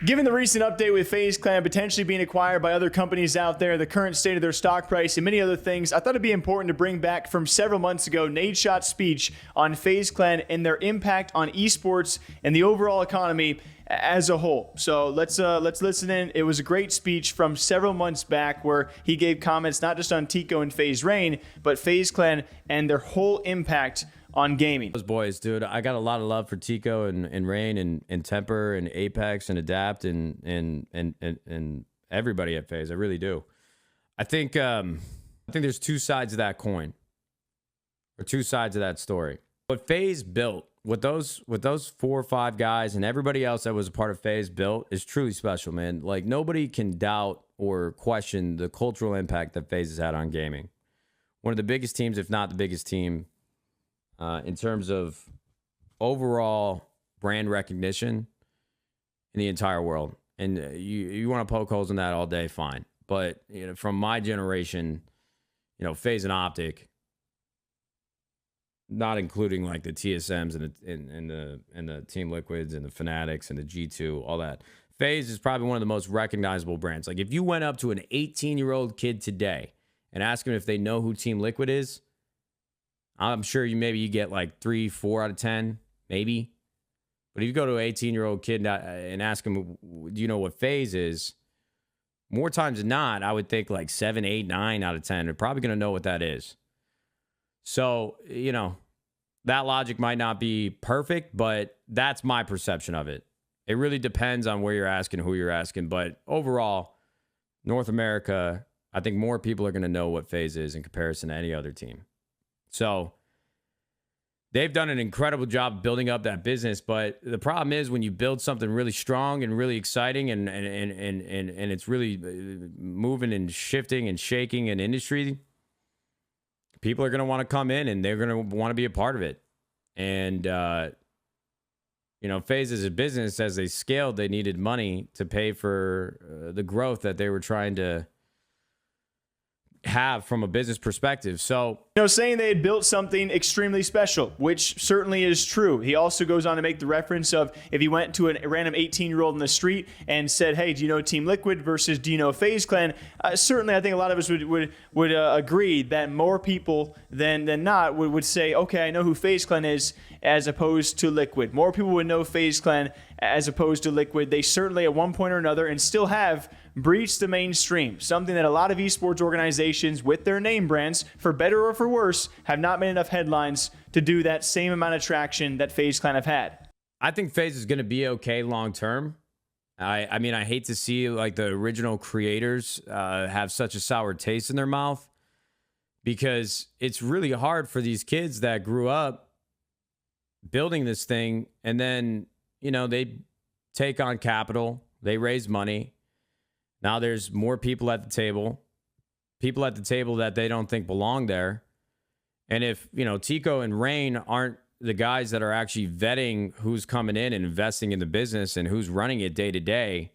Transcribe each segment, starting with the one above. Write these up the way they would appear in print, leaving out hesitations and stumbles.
Given the recent update with FaZe Clan potentially being acquired by other companies out there, the current state of their stock price, and many other things, I thought it'd be important to bring back from several months ago Nadeshot's speech on FaZe Clan and their impact on esports and the overall economy as a whole. So let's listen in. It was a great speech from several months back where he gave comments not just on Tico and FaZe Rain, but FaZe Clan and their whole impact on gaming. Those boys, dude, I got a lot of love for Tico and Rain and Temper and Apex and Adapt and everybody at FaZe. I really do. I think there's two sides of that coin, or two sides of that story. What FaZe built, what those 4 or 5 guys and everybody else that was a part of FaZe built is truly special, man. Like, nobody can doubt or question the cultural impact that FaZe has had on gaming. One of the biggest teams, if not the biggest team, in terms of overall brand recognition in the entire world. And you want to poke holes in that all day, fine. But from my generation, FaZe and Optic, not including like the TSMs and the Team Liquids and the Fanatics and the G2, all that. FaZe is probably one of the most recognizable brands. Like, if you went up to an 18-year-old kid today and asked them if they know who Team Liquid is, I'm sure you get like 3, 4 out of 10, maybe. But if you go to an 18-year-old kid and ask him, do you know what FaZe is? More times than not, I would think like 7, 8, 9 out of 10. They're probably going to know what that is. So, that logic might not be perfect, but that's my perception of it. It really depends on where you're asking, who you're asking. But overall, North America, I think more people are going to know what FaZe is in comparison to any other team. So they've done an incredible job building up that business. But the problem is when you build something really strong and really exciting and it's really moving and shifting and shaking an industry, people are going to want to come in and they're going to want to be a part of it. And, FaZe as a business, as they scaled, they needed money to pay for the growth that they were trying to have from a business perspective. So, saying they had built something extremely special, which certainly is true. He also goes on to make the reference of if he went to a random 18-year-old in the street and said, hey, do you know Team Liquid versus do you know FaZe Clan? Certainly, I think a lot of us would agree that more people than not would say, okay, I know who FaZe Clan is, as opposed to Liquid. More people would know FaZe Clan as opposed to Liquid. They certainly at one point or another, and still have, breached the mainstream, something that a lot of esports organizations with their name brands, for better or for worse, have not made enough headlines to do that same amount of traction that FaZe Clan have had. I think FaZe is going to be okay long term. I mean, I hate to see like the original creators have such a sour taste in their mouth, because it's really hard for these kids that grew up building this thing, and then they take on capital, they raise money. Now there's more people at the table that they don't think belong there. And if Tico and Rain aren't the guys that are actually vetting who's coming in and investing in the business and who's running it day to day,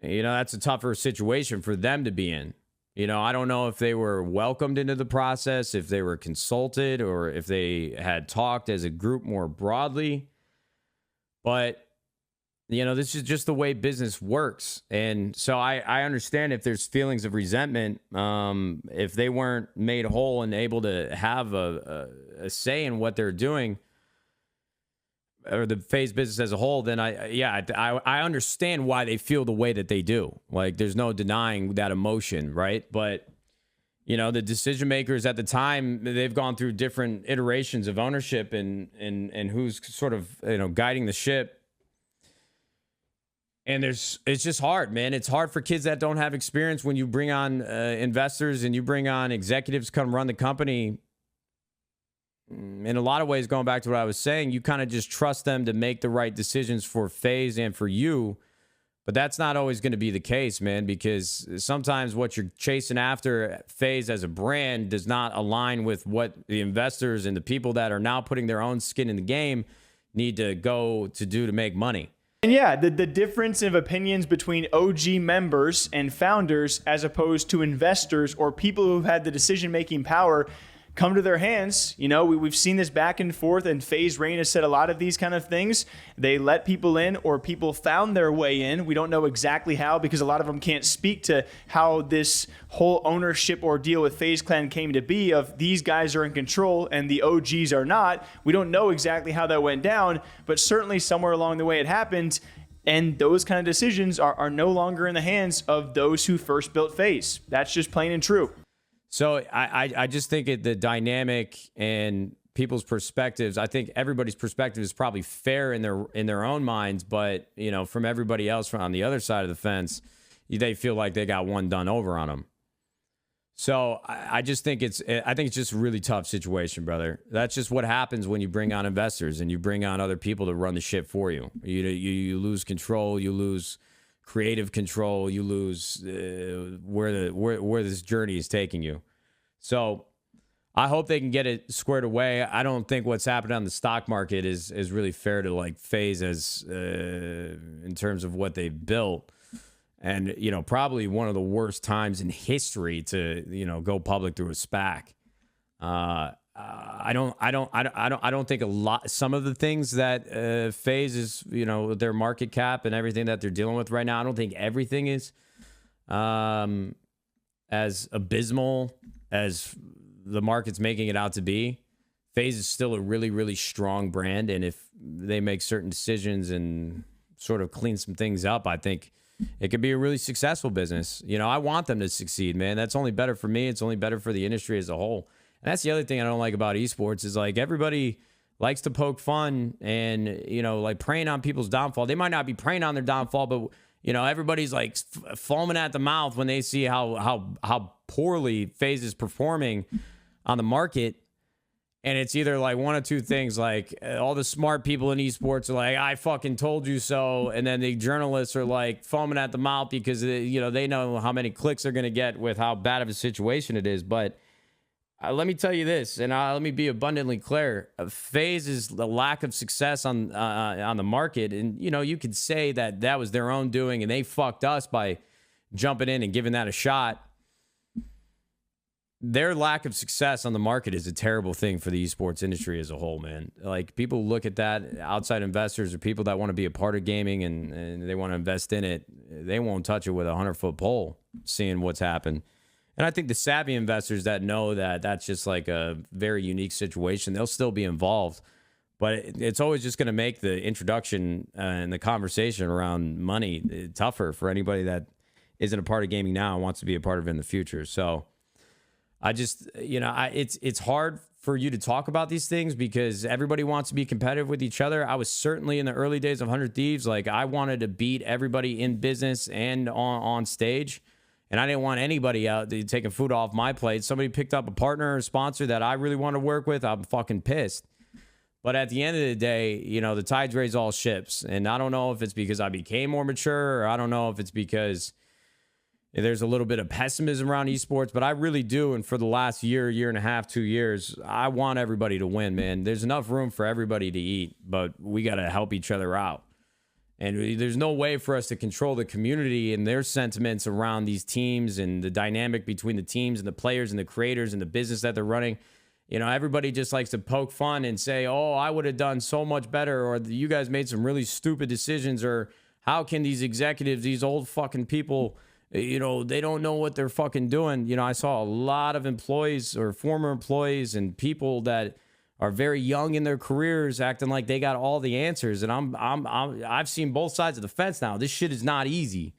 that's a tougher situation for them to be in. I don't know if they were welcomed into the process, if they were consulted, or if they had talked as a group more broadly. But, this is just the way business works. And so I understand if there's feelings of resentment, if they weren't made whole and able to have a say in what they're doing, or the FaZe business as a whole, then I understand why they feel the way that they do. Like, there's no denying that emotion, right? But, the decision makers at the time, they've gone through different iterations of ownership and who's sort of, guiding the ship. And it's just hard, man. It's hard for kids that don't have experience when you bring on investors and you bring on executives come run the company. In a lot of ways, going back to what I was saying, you kind of just trust them to make the right decisions for FaZe and for you. But that's not always going to be the case, man, because sometimes what you're chasing after FaZe as a brand does not align with what the investors and the people that are now putting their own skin in the game need to go to do to make money. And yeah, the difference of opinions between OG members and founders as opposed to investors or people who've had the decision-making power come to their hands. You know, we've seen this back and forth, and FaZe Rain has said a lot of these kind of things. They let people in, or people found their way in. We don't know exactly how, because a lot of them can't speak to how this whole ownership ordeal with FaZe Clan came to be, of these guys are in control and the OGs are not. We don't know exactly how that went down, but certainly somewhere along the way it happened. And those kind of decisions are no longer in the hands of those who first built FaZe. That's just plain and true. So I just think the dynamic and people's perspectives, I think everybody's perspective is probably fair in their own minds, but you know, from everybody else from on the other side of the fence, they feel like they got one done over on them. So I just think it's just a really tough situation, brother. That's just what happens when you bring on investors and you bring on other people to run the shit for you. You lose control, you lose creative control, you lose where this journey is taking you. So I hope they can get it squared away. I don't think what's happened on the stock market is really fair to like FaZe as in terms of what they've built. And, you know, probably one of the worst times in history to, you know, go public through a SPAC. I don't think some of the things that FaZe is, you know, their market cap and everything that they're dealing with right now, I don't think everything is as abysmal as the market's making it out to be. FaZe is still a really, really strong brand. And if they make certain decisions and sort of clean some things up, I think it could be a really successful business. You know, I want them to succeed, man. That's only better for me. It's only better for the industry as a whole. And that's the other thing I don't like about esports is like everybody likes to poke fun and, you know, like preying on people's downfall. They might not be preying on their downfall, but, you know, everybody's like foaming at the mouth when they see how poorly FaZe is performing on the market. And it's either like one of two things, like all the smart people in esports are like, I fucking told you so. And then the journalists are like foaming at the mouth because, you know, they know how many clicks they're going to get with how bad of a situation it is. But let me tell you this, and let me be abundantly clear. FaZe is the lack of success on the market. And, you know, you could say that was their own doing and they fucked us by jumping in and giving that a shot. Their lack of success on the market is a terrible thing for the esports industry as a whole, man. Like, people look at that, outside investors or people that want to be a part of gaming and they want to invest in it, they won't touch it with a 100-foot pole, seeing what's happened. And I think the savvy investors that know that that's just like a very unique situation, they'll still be involved. But it's always just going to make the introduction and the conversation around money tougher for anybody that isn't a part of gaming now and wants to be a part of it in the future. So I just, you know, it's hard for you to talk about these things because everybody wants to be competitive with each other. I was certainly in the early days of 100 Thieves. Like, I wanted to beat everybody in business and on stage. And I didn't want anybody out taking food off my plate. Somebody picked up a partner or sponsor that I really want to work with, I'm fucking pissed. But at the end of the day, you know, the tides raise all ships. And I don't know if it's because I became more mature, or I don't know if it's because there's a little bit of pessimism around esports, but I really do. And for the last year and a half, 2 years, I want everybody to win, man. There's enough room for everybody to eat, but we got to help each other out. And there's no way for us to control the community and their sentiments around these teams and the dynamic between the teams and the players and the creators and the business that they're running. You know, everybody just likes to poke fun and say, oh, I would have done so much better, or you guys made some really stupid decisions, or how can these executives, these old fucking people, you know, they don't know what they're fucking doing. You know, I saw a lot of employees or former employees and people that are very young in their careers acting like they got all the answers. And I've seen both sides of the fence now. This shit is not easy.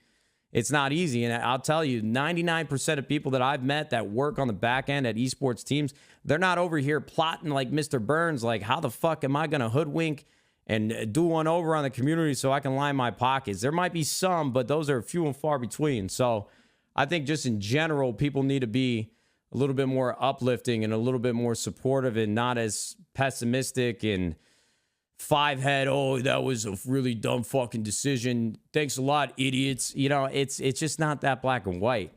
It's not easy. And I'll tell you, 99% of people that I've met that work on the back end at esports teams, they're not over here plotting like Mr. Burns, like, how the fuck am I going to hoodwink and do one over on the community so I can line my pockets? There might be some, but those are few and far between. So I think just in general, people need to be a little bit more uplifting and a little bit more supportive and not as pessimistic and five-head, oh, that was a really dumb fucking decision. Thanks a lot, idiots. You know, it's just not that black and white.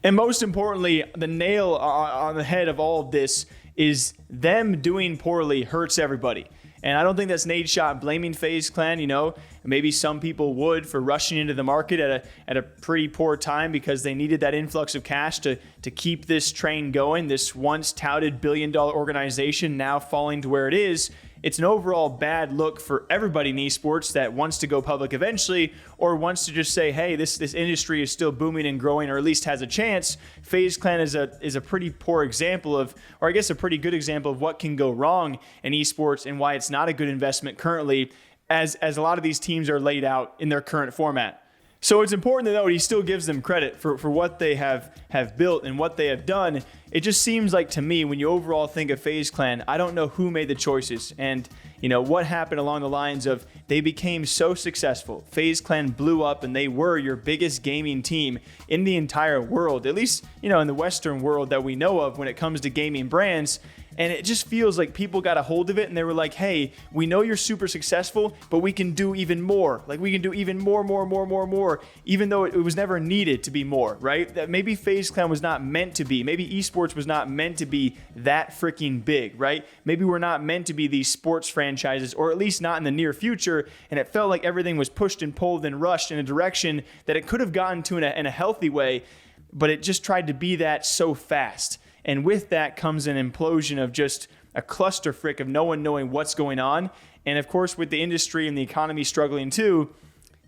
And most importantly, the nail on the head of all of this is them doing poorly hurts everybody. And I don't think that's Nadeshot blaming FaZe Clan. You know, maybe some people would for rushing into the market at a pretty poor time because they needed that influx of cash to keep this train going. This once touted billion-dollar organization now falling to where it is. It's an overall bad look for everybody in esports that wants to go public eventually or wants to just say, hey, this industry is still booming and growing, or at least has a chance. FaZe Clan is a pretty poor example of, or I guess a pretty good example of what can go wrong in esports and why it's not a good investment currently as a lot of these teams are laid out in their current format. So it's important to note he still gives them credit for what they have built and what they have done. It just seems like to me, when you overall think of FaZe Clan, I don't know who made the choices and what happened along the lines of they became so successful. FaZe Clan blew up and they were your biggest gaming team in the entire world, at least in the Western world that we know of when it comes to gaming brands. And it just feels like people got a hold of it and they were like, hey, we know you're super successful, but we can do even more. Like we can do even more, even though it was never needed to be more, right? That maybe FaZe Clan was not meant to be. Maybe esports was not meant to be that freaking big, right? Maybe we're not meant to be these sports franchises, or at least not in the near future. And it felt like everything was pushed and pulled and rushed in a direction that it could have gotten to in a healthy way, but it just tried to be that so fast. And with that comes an implosion of just a clusterfuck of no one knowing what's going on. And of course, with the industry and the economy struggling too,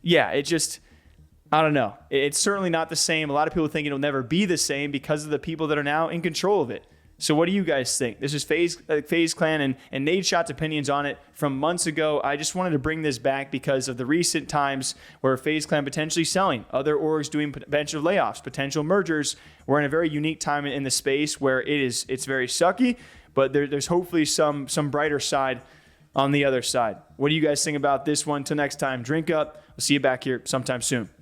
I don't know. It's certainly not the same. A lot of people think it'll never be the same because of the people that are now in control of it. So what do you guys think? This is FaZe Clan and Nadeshot's opinions on it from months ago. I just wanted to bring this back because of the recent times where FaZe Clan potentially selling, other orgs doing potential layoffs, potential mergers. We're in a very unique time in the space where it's very sucky, but there's hopefully some brighter side on the other side. What do you guys think about this one? Till next time, drink up. We'll see you back here sometime soon.